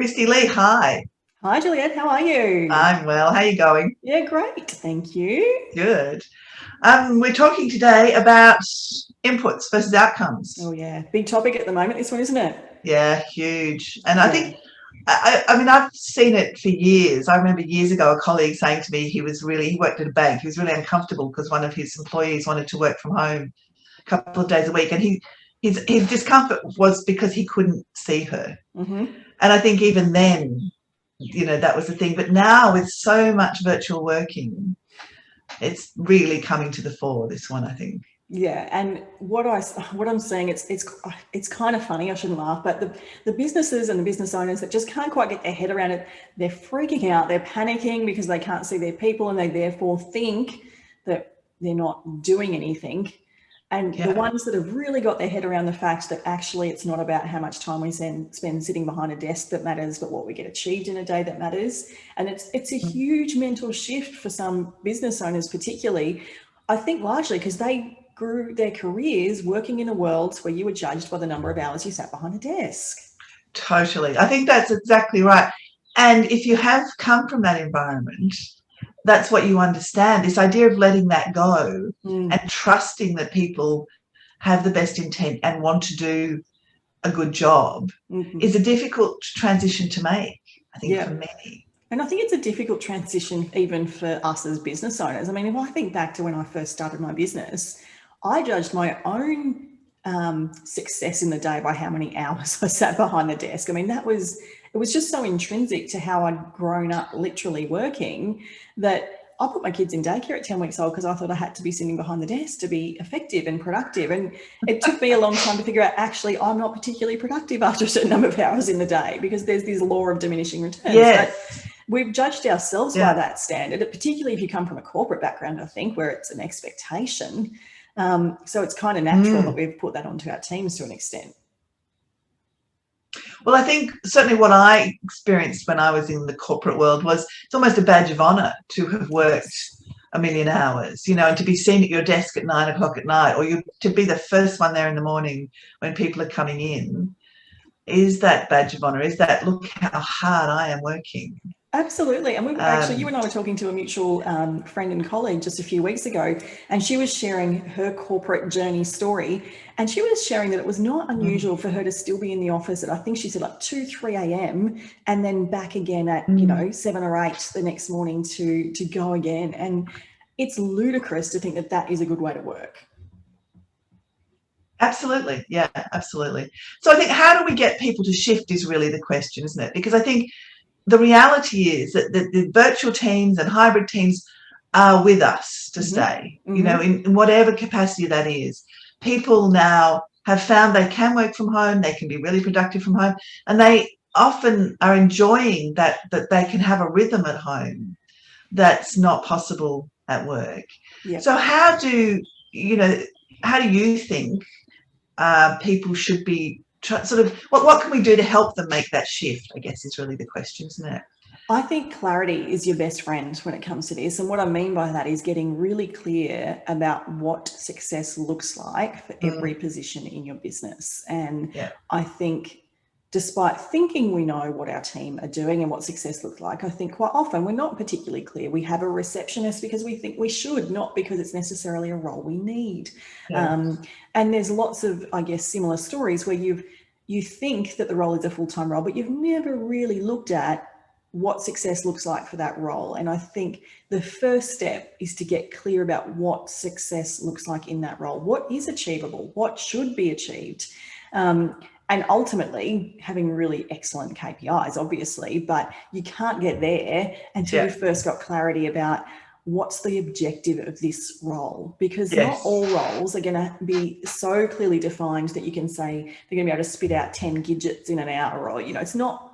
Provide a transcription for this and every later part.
Christy Lee, hi. Hi, Juliet. How are you? I'm well. How are you going? Yeah, great. Thank you. Good. We're talking today about inputs versus Oh, outcomes. yeah. Big topic at the moment, this one, isn't it? Yeah, huge. And I Yeah. think, I mean, I've seen it for years. I remember years ago a colleague saying to me he worked at a bank. He was really uncomfortable because one of his employees wanted to work from home a couple of days a week. And his discomfort was because he couldn't see her. Mm-hmm. And I think even then, that was the thing. But now with so much virtual working, it's really coming to the fore, this one, I think. Yeah, and what I'm saying, it's kind of funny. I shouldn't laugh, but the businesses and the business owners that just can't quite get their head around it, they're freaking out. They're panicking because they can't see their people, and they therefore think that they're not doing anything. And the Yeah. ones that have really got their head around the fact that actually it's not about how much time we spend sitting behind a desk that matters, but what we get achieved in a day that matters. And it's a huge mental shift for some business owners, particularly, I think largely because they grew their careers working in a world where you were judged by the number of hours you sat behind a desk. Totally. I think that's exactly right. And if you have come from that environment, that's what you understand. This idea of letting that go and Mm. trusting that people have the best intent and want to do a good job is Mm-hmm. a difficult transition to make, I think, for Yeah. many. And I think it's a difficult transition even for us as business owners. I mean, if I think back to when I first started my business, I judged my own success in the day by how many hours I sat behind the desk. I mean, it was just so intrinsic to how I'd grown up literally working that I put my kids in daycare at 10 weeks old because I thought I had to be sitting behind the desk to be effective and productive. And it took me a long time to figure out actually I'm not particularly productive after a certain number of hours in the day because there's this law of diminishing returns. But Yes. we've judged ourselves by Yeah. that standard, particularly if you come from a corporate background, I think, where it's an expectation. So it's kind of natural that Mm. we've put that onto our teams to an extent. Well, I think certainly what I experienced when I was in the corporate world was it's almost a badge of honor to have worked Yes. a million hours, and to be seen at your desk at 9 o'clock at night, or to be the first one there in the morning when people are coming in, is that badge of honor, is that look how hard I am working. Absolutely. And we actually, you Um, and I were talking to a mutual friend and colleague just a few weeks ago, and she was sharing her corporate journey story. And she was sharing that it was not unusual for her to still be in the office at, I think she said, like 2, 3 a.m. and then back again at, mm, 7 or 8 the next morning to go again. And it's ludicrous to think that that is a good way to work. absolutely. Yeah, absolutely. So I think how do we get people to shift is really the question, isn't it? Because I think the reality is that the virtual teams and hybrid teams are with us to Mm-hmm. stay, Mm-hmm. in whatever capacity that is. People now have found they can work from home, they can be really productive from home, and they often are enjoying that they can have a rhythm at home that's not possible at work. So Yep. you know, how do you think people should be sort of what can we do to help them make that shift, I guess, is really the question, isn't it? I think clarity is your best friend when it comes to this. And what I mean by that is getting really clear about what success looks like for every Mm, position in your business. And yeah. I think, despite thinking we know what our team are doing and what success looks like, I think quite often we're not particularly clear. We have a receptionist because we think we should, not because it's necessarily a role we need. Yeah. Um, and there's lots of, I guess, similar stories where you think that the role is a full-time role, but you've never really looked at what success looks like for that role. And I think the first step is to get clear about what success looks like in that role. What is achievable? What should be achieved? And ultimately having really excellent KPIs, obviously, but you can't get there until Yeah. you've first got clarity about what's the objective of this role, because not Yes. all roles are going to be so clearly defined that you can say they're going to be able to spit out 10 gadgets in an hour, or it's not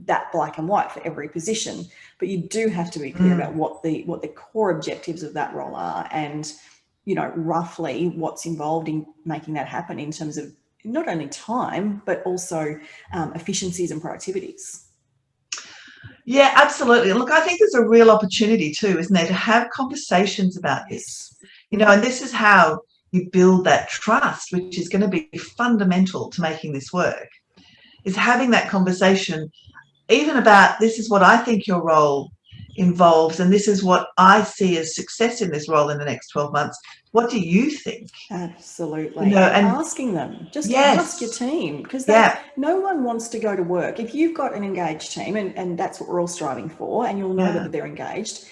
that black and white for every position, but you do have to be clear about Mm. what the core objectives of that role are, and roughly what's involved in making that happen in terms of not only time but also efficiencies and productivities. Yeah, absolutely. Look, I think there's a real opportunity too, isn't there, to have conversations about this, Yes. and Mm-hmm. this is how you build that trust, which is going to be fundamental to making this work, is having that conversation even about, this is what I think your role involves, and this is what I see as success in this role in the next 12 months. What do you think? Absolutely. You know, And and asking them, just ask your yes, team, because yeah, no one wants to go to work. If you've got an engaged team, and that's what we're all striving for, and you'll know yeah, that they're engaged,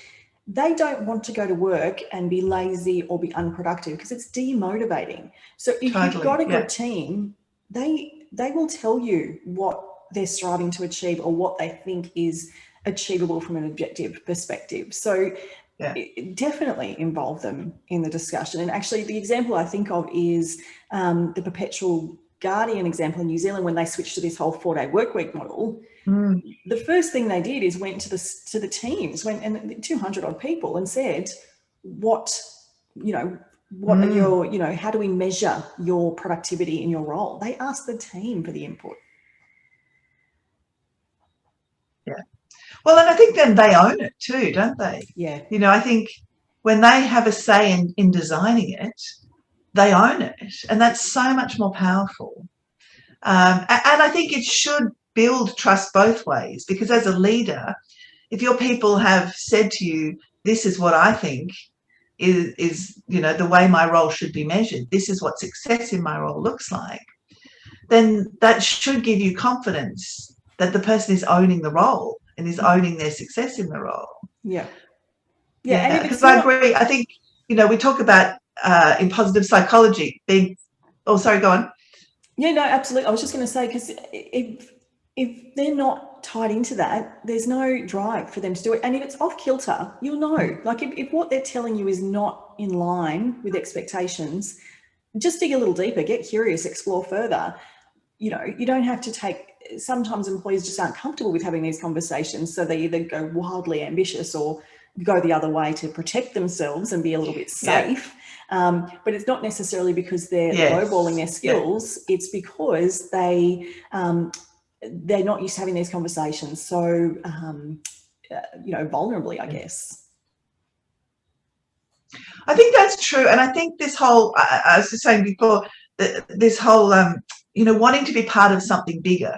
they don't want to go to work and be lazy or be unproductive, because it's demotivating. So if you've got totally, a yeah, good team, they will tell you what they're striving to achieve or what they think is achievable from an objective perspective. So yeah. definitely involve them in the discussion. And actually, the example I think of is the Perpetual Guardian example in New Zealand, when they switched to this whole 4-day work week model. Mm. The first thing they did is went to the teams, went and 200 odd people, and said, what are your, how do we measure your productivity in your role? They asked the team for the input. Yeah. Well, and I think then they own it too, don't they? Yeah. I think when they have a say in designing it, they own it. And that's so much more powerful. And I think it should build trust both ways, because as a leader, if your people have said to you, this is what I think is the way my role should be measured, this is what success in my role looks like, then that should give you confidence that the person is owning the role and is owning their success in the role. Yeah. Yeah, because I agree. I think, we talk about in positive psychology being, oh, sorry, go on. Yeah, no, absolutely. I was just going to say, because if they're not tied into that, there's no drive for them to do it. And if it's off kilter, you'll know. Like if what they're telling you is not in line with expectations, just dig a little deeper, get curious, explore further. You don't have to take, sometimes employees just aren't comfortable with having these conversations. So they either go wildly ambitious or go the other way to protect themselves and be a little bit safe. Yeah. But it's not necessarily because they're lowballing their skills. Yeah. It's because they're not used to having these conversations. So, vulnerably, I guess. I think that's true. And I think this whole, I was just saying before, this whole, wanting to be part of something bigger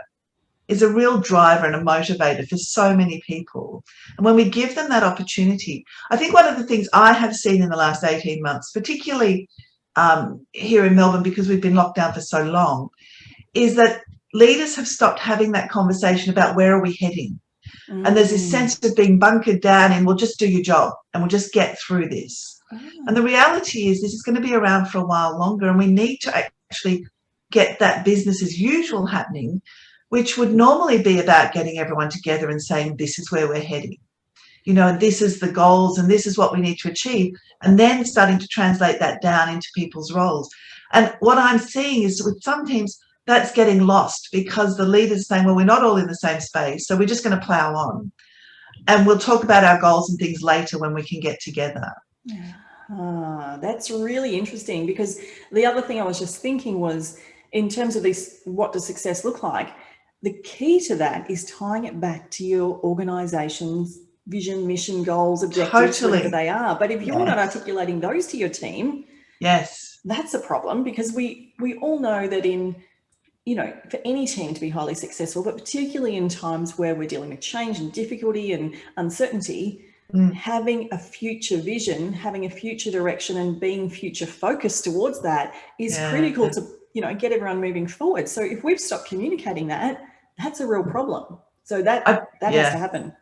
is a real driver and a motivator for so many people. And when we give them that opportunity, I think one of the things I have seen in the last 18 months, particularly here in Melbourne, because we've been locked down for so long, is that leaders have stopped having that conversation about where are we heading. And there's this sense of being bunkered down in, well, just do your job and we'll just get through this. And the reality is this is going to be around for a while longer, and we need to actually get that business as usual happening, which would normally be about getting everyone together and saying, this is where we're heading, and this is the goals and this is what we need to achieve, and then starting to translate that down into people's roles. And what I'm seeing is with some teams, that's getting lost because the leaders are saying, well, we're not all in the same space, so we're just going to plow on. And we'll talk about our goals and things later when we can get together. That's really interesting, because the other thing I was just thinking was, in terms of this, what does success look like? The key to that is tying it back to your organisation's vision, mission, goals, objectives, whatever they are. But if you're not articulating those to your team, that's a problem, because we all know that for any team to be highly successful, but particularly in times where we're dealing with change and difficulty and uncertainty, having a future vision, having a future direction, and being future focused towards that is critical to get everyone moving forward. So if we've stopped communicating that, that's a real problem. So that has to happen.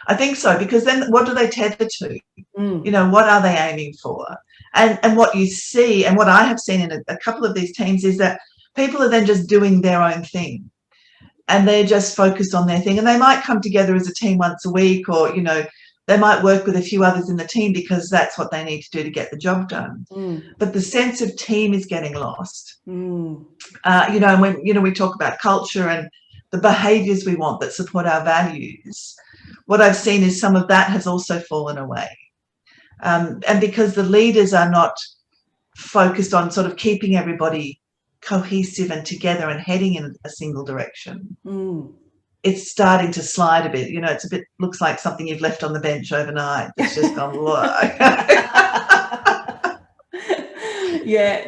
I think so, because then what do they tether to? What are they aiming for? And what you see, and what I have seen in a couple of these teams, is that people are then just doing their own thing, and they're just focused on their thing. And they might come together as a team once a week, or they might work with a few others in the team because that's what they need to do to get the job done. But the sense of team is getting lost. And when we talk about culture and the behaviours we want that support our values, what I've seen is some of that has also fallen away. And because the leaders are not focused on sort of keeping everybody cohesive and together and heading in a single direction, it's starting to slide a bit. It's looks like something you've left on the bench overnight. It's just gone, Yeah,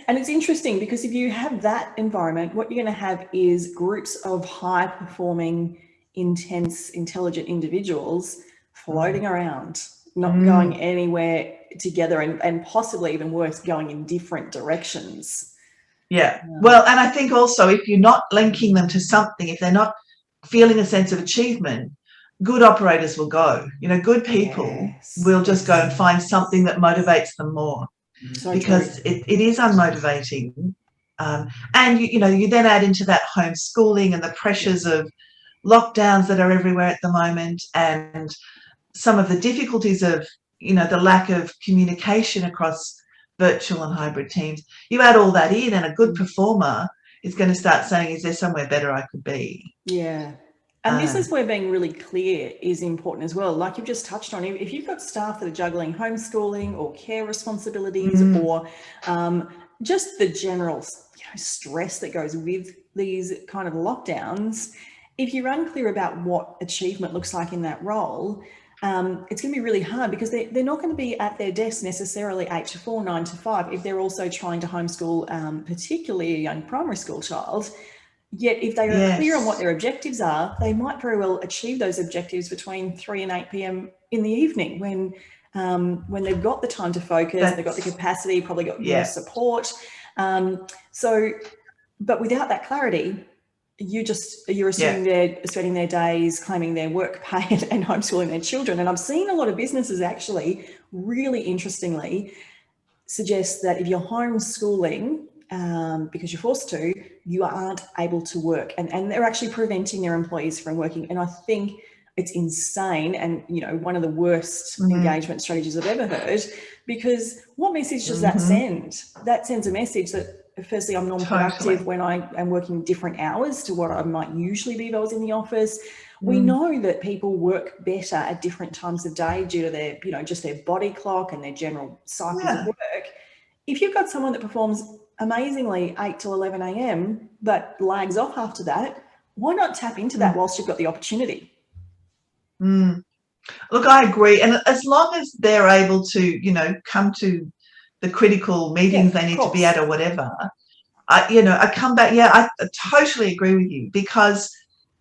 and it's interesting, because if you have that environment, what you're going to have is groups of high performing, intense, intelligent individuals floating around, not going anywhere together, and possibly even worse, going in different directions. Yeah. Well, and I think also if you're not linking them to something, if they're not feeling a sense of achievement, good operators will go. You know, good people will just go and find something that motivates them more, because it is unmotivating. And you know, you then add into that homeschooling and the pressures of lockdowns that are everywhere at the moment, and some of the difficulties of, you know, the lack of communication across virtual and hybrid teams. You add all that in, and a good performer is going to start saying, is there somewhere better I could be? Yeah. And this is where being really clear is important as well. Like you've just touched on, if you've got staff that are juggling homeschooling or care responsibilities or just the general, you know, stress that goes with these kind of lockdowns, if you're unclear about what achievement looks like in that role, it's going to be really hard, because they're not going to be at their desk necessarily 8 to 4, 9 to 5 if they're also trying to homeschool, particularly a young primary school child. Yet if they are clear on what their objectives are, they might very well achieve those objectives between 3 and 8 p.m. in the evening, when they've got the time to focus, they've got the capacity, probably got more support. But without that clarity, you're assuming they're spending their days claiming their work pay and homeschooling their children. And I'm seeing a lot of businesses actually, really interestingly, suggest that if you're homeschooling because you're forced to, you aren't able to work, and they're actually preventing their employees from working. And I think it's insane, and you know, one of the worst engagement strategies I've ever heard, because what message does that send? That sends a message that, firstly, I'm non-productive when I am working different hours to what I might usually be if I was in the office. We know that people work better at different times of day due to their, you know, just their body clock and their general cycles of work. If you've got someone that performs amazingly 8 to 11 a.m. but lags off after that, why not tap into that whilst you've got the opportunity? Look, I agree. And as long as they're able to, you know, come to the critical meetings they need to be at or whatever, I come back. I totally agree with you, because,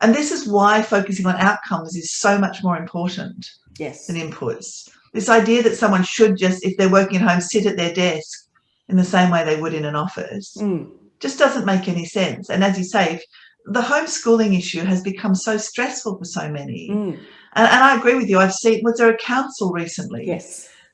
and this is why focusing on outcomes is so much more important than inputs. This idea that someone should just, if they're working at home, sit at their desk in the same way they would in an office just doesn't make any sense. And as you say, the homeschooling issue has become so stressful for so many. And I agree with you. I've seen, was there a council recently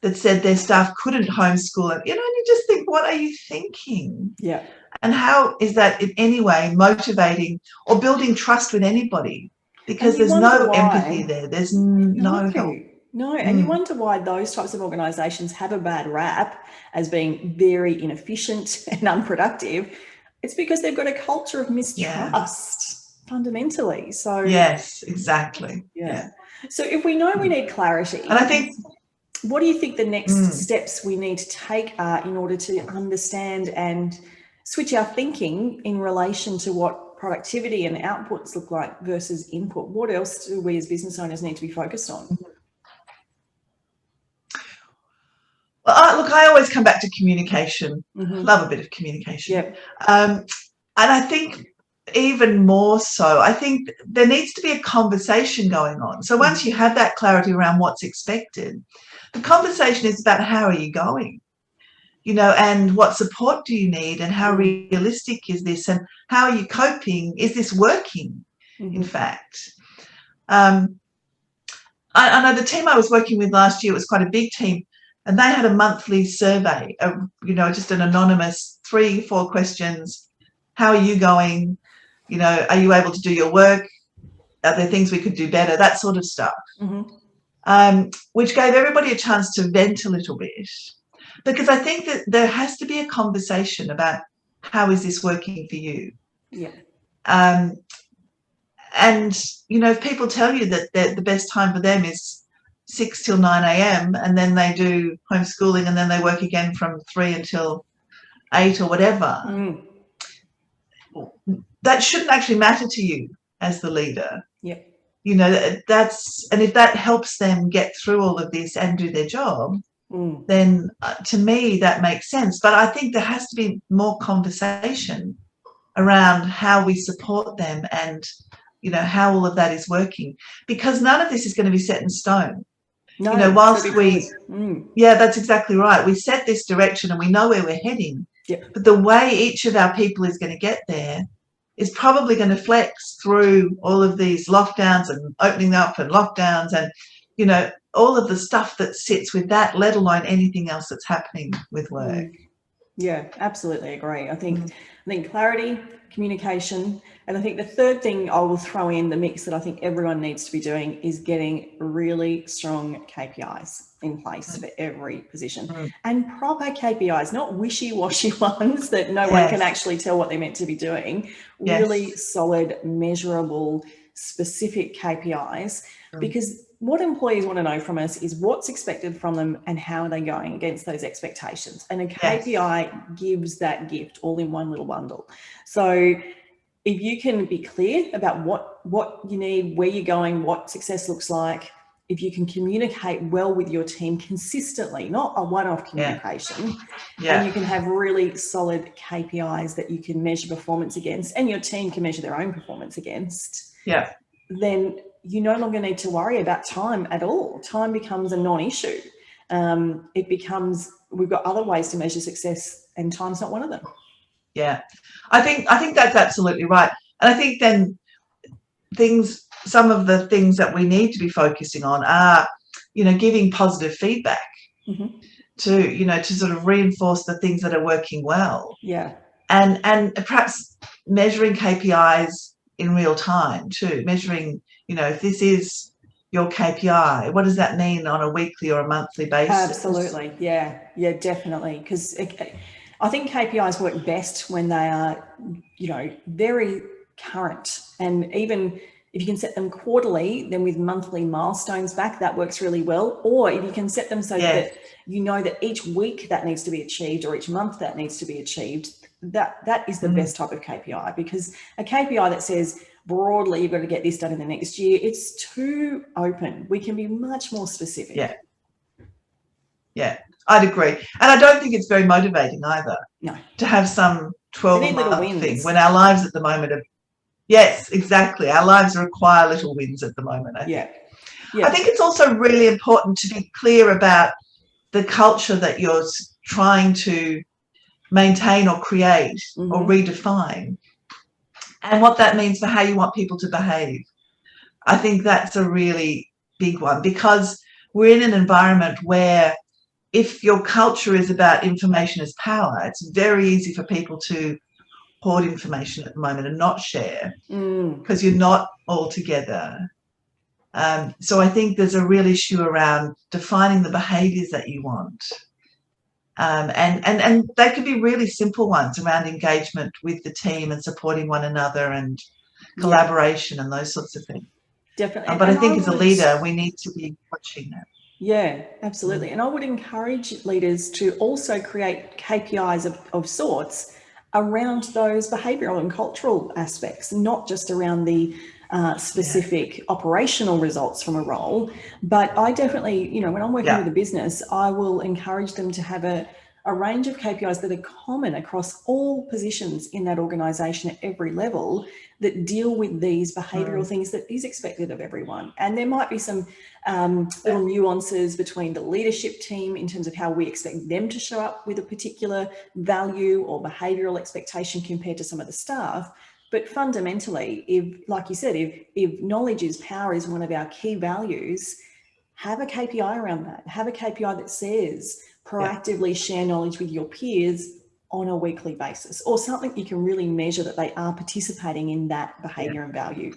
that said their staff couldn't homeschool it? You know, and you just think, what are you thinking? Yeah. And how is that in any way motivating or building trust with anybody? Because there's no empathy there. There's no help. No, and you wonder why those types of organisations have a bad rap as being very inefficient and unproductive. It's because they've got a culture of mistrust fundamentally. So yes, exactly. Yeah. So if we know we need clarity, and I think, what do you think the next steps we need to take are in order to understand and switch our thinking in relation to what productivity and outputs look like versus input? What else do we as business owners need to be focused on? Well, look, I always come back to communication. Love a bit of communication. And I think even more so, I think there needs to be a conversation going on. So once you have that clarity around what's expected, the conversation is about how are you going, you know, and what support do you need, and how realistic is this, and how are you coping? Is this working, in fact? I know the team I was working with last year was quite a big team, and they had a monthly survey, you know, just an anonymous 3-4 questions. How are you going? You know, are you able to do your work? Are there things we could do better? That sort of stuff, which gave everybody a chance to vent a little bit. Because I think that there has to be a conversation about how is this working for you? And, you know, if people tell you that the best time for them is 6 till 9 a.m. and then they do homeschooling and then they work again from 3 until 8 or whatever, that shouldn't actually matter to you as the leader. You know, and if that helps them get through all of this and do their job, then to me that makes sense. But I think there has to be more conversation around how we support them and how all of that is working, because none of this is going to be set in stone. No, whilst yeah, that's exactly right. We set this direction and we know where we're heading. Yep. But the way each of our people is going to get there is probably going to flex through all of these lockdowns and opening up and lockdowns and, all of the stuff that sits with that, let alone anything else that's happening with work. Yeah, absolutely agree. I think clarity, communication, and I think the third thing I will throw in the mix that I think everyone needs to be doing is getting really strong KPIs in place for every position, and proper KPIs, not wishy-washy ones that no one can actually tell what they're meant to be doing. Really solid, measurable, specific KPIs, because what employees want to know from us is what's expected from them and how are they going against those expectations. And a KPI gives that gift all in one little bundle. So if you can be clear about what you need, where you're going, what success looks like, if you can communicate well with your team consistently, not a one-off communication, and you can have really solid KPIs that you can measure performance against, and your team can measure their own performance against, then you no longer need to worry about time at all. Time becomes a non-issue. It becomes, we've got other ways to measure success, and time's not one of them. Yeah, I think that's absolutely right. And I think then some of the things that we need to be focusing on are, giving positive feedback to sort of reinforce the things that are working well. Yeah. And perhaps measuring KPIs in real time too, measuring, if this is your KPI, what does that mean on a weekly or a monthly basis? Absolutely. Yeah, definitely. Because I think KPIs work best when they are, very current. And even if you can set them quarterly, then with monthly milestones back, that works really well. Or if you can set them so that you know that each week that needs to be achieved, or each month that needs to be achieved, that is the best type of KPI. Because a KPI that says broadly you've got to get this done in the next year, it's too open. We can be much more specific. Yeah, I'd agree. And I don't think it's very motivating either. No. To have some 12-month thing when our lives at the moment are, yes, exactly. Our lives require little wins at the moment, I think. I think it's also really important to be clear about the culture that you're trying to maintain or create or redefine, and what that means for how you want people to behave. I think that's a really big one, because we're in an environment where if your culture is about information as power, it's very easy for people to hoard information at the moment and not share because you're not all together. So I think there's a real issue around defining the behaviours that you want. And they could be really simple ones around engagement with the team and supporting one another and collaboration and those sorts of things. Definitely. But I think as a leader, we need to be watching that. Yeah, absolutely. And I would encourage leaders to also create KPIs of sorts around those behavioural and cultural aspects, not just around the specific operational results from a role. But I definitely, when I'm working with a business, I will encourage them to have a range of KPIs that are common across all positions in that organisation at every level that deal with these behavioural things that is expected of everyone. And there might be some little nuances between the leadership team in terms of how we expect them to show up with a particular value or behavioural expectation compared to some of the staff. But fundamentally, if, like you said, if knowledge is power is one of our key values, have a KPI around that. Have a KPI that says proactively share knowledge with your peers on a weekly basis, or something you can really measure that they are participating in that behaviour and value.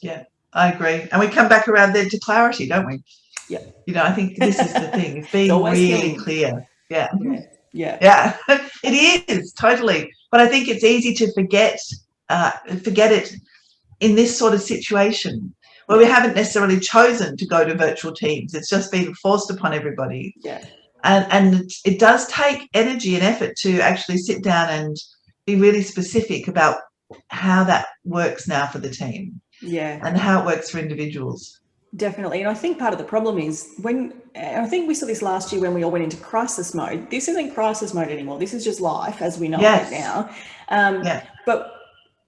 Yeah, I agree. And we come back around there to clarity, don't we? Yeah. I think this is the thing, it's being really clear. Yeah. It is, totally. But I think it's easy to forget it in this sort of situation where we haven't necessarily chosen to go to virtual teams. It's just been forced upon everybody. Yeah. And it does take energy and effort to actually sit down and be really specific about how that works now for the team. Yeah. And how it works for individuals. Definitely. And I think part of the problem is I think we saw this last year when we all went into crisis mode. This isn't crisis mode anymore. This is just life as we know it now. But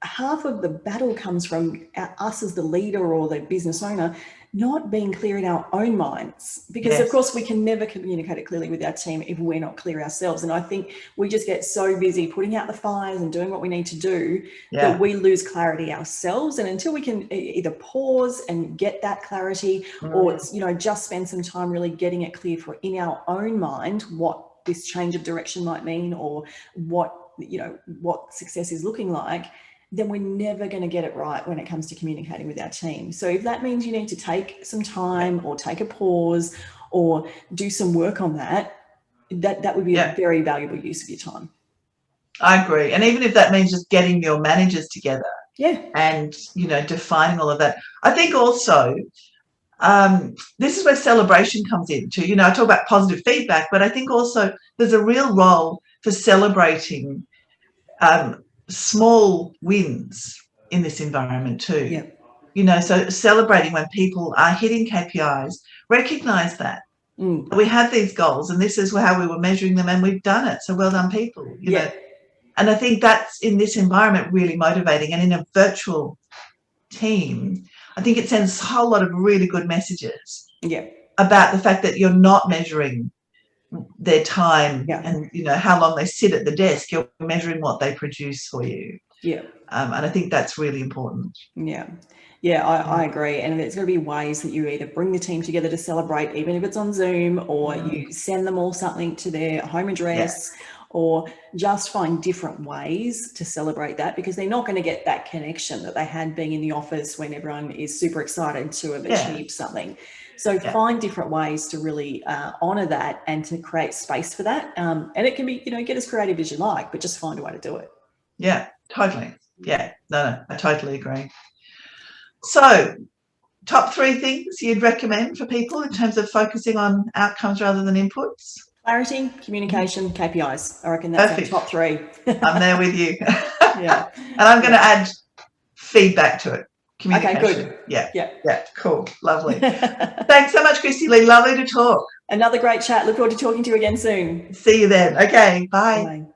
half of the battle comes from us as the leader or the business owner not being clear in our own minds, because Yes. of course we can never communicate it clearly with our team if we're not clear ourselves. And I think we just get so busy putting out the fires and doing what we need to do that we lose clarity ourselves. And until we can either pause and get that clarity or, you know, just spend some time really getting it clear for in our own mind what this change of direction might mean, or what, you know, what success is looking like, then we're never going to get it right when it comes to communicating with our team. So if that means you need to take some time or take a pause or do some work on that, that would be a very valuable use of your time. I agree. And even if that means just getting your managers together and, you know, defining all of that. I think also this is where celebration comes in too. You know, I talk about positive feedback, but I think also there's a real role for celebrating small wins in this environment too. You know, so celebrating when people are hitting KPIs, recognize that. We have these goals and this is how we were measuring them and we've done it. So well done, people, you know. And I think that's in this environment really motivating. And in a virtual team, I think it sends a whole lot of really good messages about the fact that you're not measuring their time and, you know, how long they sit at the desk. You're measuring what they produce for you. And I think that's really important. I agree. And there's going to be ways that you either bring the team together to celebrate, even if it's on Zoom, or you send them all something to their home address, or just find different ways to celebrate that, because they're not going to get that connection that they had being in the office when everyone is super excited to have achieved something. So find different ways to really honor that and to create space for that. And it can be, you know, get as creative as you like, but just find a way to do it. Yeah, totally. Yeah, no, I totally agree. So top 3 things you'd recommend for people in terms of focusing on outcomes rather than inputs? Clarity, communication, KPIs. I reckon that's our top 3. I'm there with you. And I'm going to add feedback to it. Communication. Okay, good. Yeah, cool. Lovely. Thanks so much, Christy-Lee. Lovely to talk. Another great chat. Look forward to talking to you again soon. See you then. Okay, bye. Bye.